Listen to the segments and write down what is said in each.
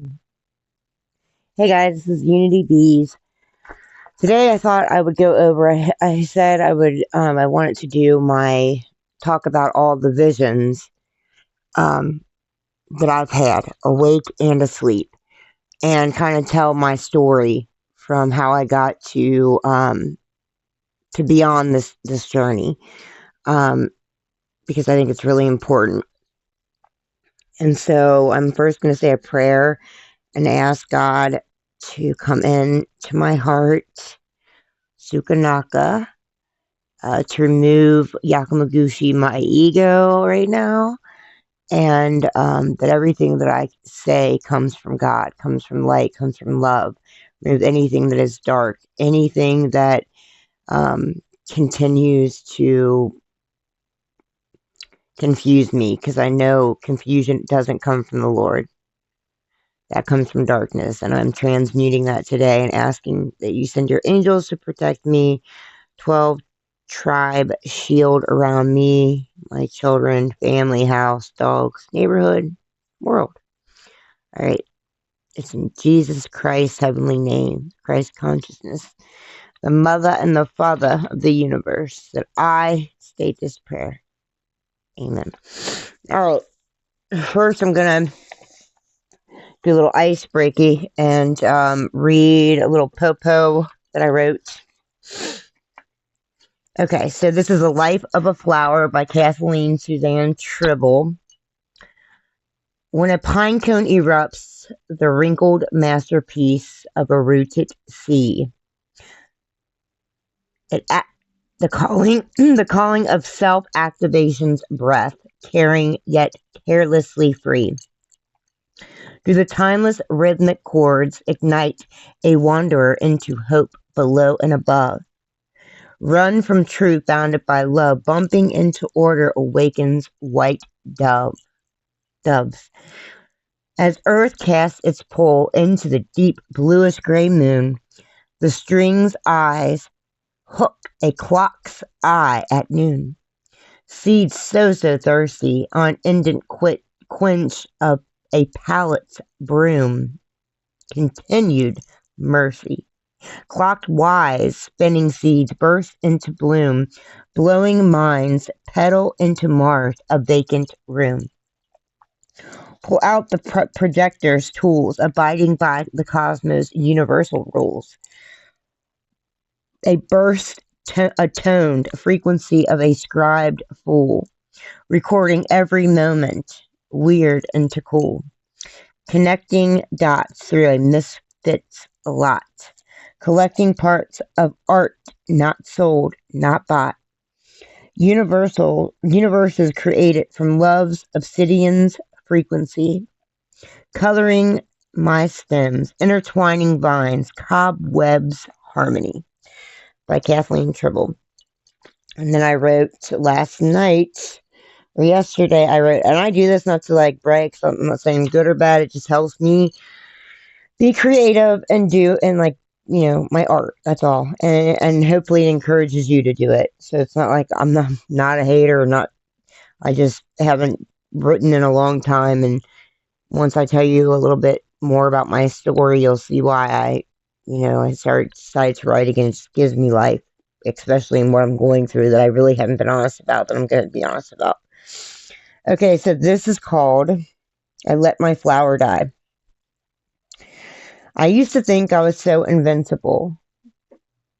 Hey guys, this is Unity Bees. Today I thought I would go over, I said I wanted to do talk about all the visions um, that I've had, awake and asleep, and kind of tell my story from how I got to be on this journey, um, because I think it's really important. And so I'm first going to say a prayer and ask God to come in to my heart, Sukanaka, to remove Yakamaguchi, my ego right now, and that everything that I say comes from God, comes from light, comes from love. Remove anything that is dark, anything that um, continues to confuse me, because I know confusion doesn't come from the Lord. That comes from darkness, and I'm transmuting that today and asking that you send your angels to protect me. 12 tribe shield around me, my children, family, house, dogs, neighborhood, world. All right. It's in Jesus Christ's heavenly name, Christ consciousness, the mother and the father of the universe, that I state this prayer. Amen. All right. First, I'm going to do a little ice breaky and read a little popo that I wrote. Okay, so this is The Life of a Flower by Kathleen Tribble. When a pine cone erupts, the wrinkled masterpiece of a rooted sea, the calling, the calling of self-activation's breath, caring yet carelessly free. Do the timeless rhythmic chords ignite a wanderer into hope below and above? Run from truth bounded by love, bumping into order awakens white doves. As Earth casts its pole into the deep bluish gray moon, the string's eyes hook a clock's eye at noon. Seeds so thirsty on indent quench of a palate's broom. Continued mercy. Clocked wise, spinning seeds burst into bloom, blowing minds petal into Mars, a vacant room. Pull out the projector's tools, abiding by the cosmos' universal rules. A burst atoned frequency of a scribed fool, recording every moment, weird into cool. Connecting dots through a misfit's lot. Collecting parts of art not sold, not bought. Universes created from love's obsidian's frequency, coloring my stems, intertwining vines, cobwebs harmony, by Kathleen Tribble. And then I wrote last night, or yesterday, I wrote, and I do this not to like brag, so I'm not saying good or bad, it just helps me be creative and do, and like, my art, that's all. And hopefully it encourages you to do it. So it's not like I'm not a hater, or not, I just haven't written in a long time, and once I tell you a little bit more about my story, you'll see why I decided to write again. It just gives me life, especially in what I'm going through that I really haven't been honest about, that I'm going to be honest about. Okay, so this is called I Let My Flower Die. I used to think I was so invincible.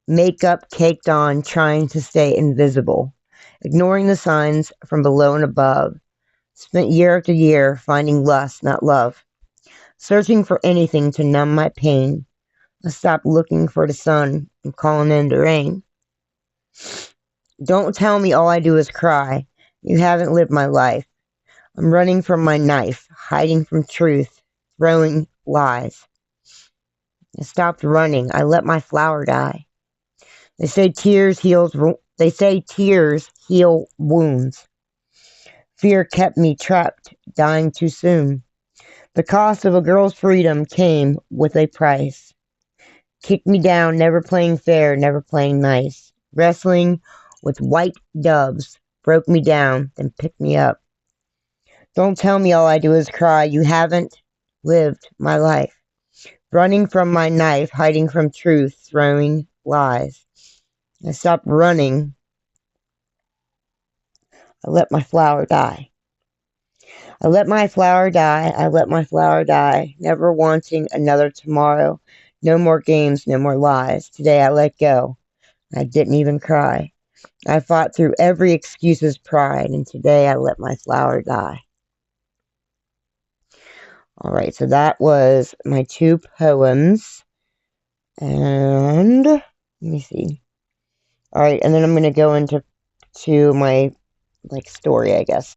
Makeup caked on, trying to stay invisible, ignoring the signs from below and above. Spent year after year finding lust, not love. Searching for anything to numb my pain. I stopped looking for the sun and calling in the rain. Don't tell me all I do is cry. You haven't lived my life. I'm running from my knife, hiding from truth, throwing lies. I stopped running. I let my flower die. They say tears heal wounds. Fear kept me trapped, dying too soon. The cost of a girl's freedom came with a price. Kicked me down, never playing fair, never playing nice. Wrestling with white doves, broke me down, then picked me up. Don't tell me all I do is cry. You haven't lived my life, running from my knife, hiding from truth, throwing lies. I stopped running. I let my flower die. I let my flower die. I let my flower die, never wanting another tomorrow. No more games, no more lies. Today I let go. I didn't even cry. I fought through every excuse's pride, and today I let my flower die. All right, so that was my 2 poems. And let me see. All right, and then I'm going to go into my story, I guess.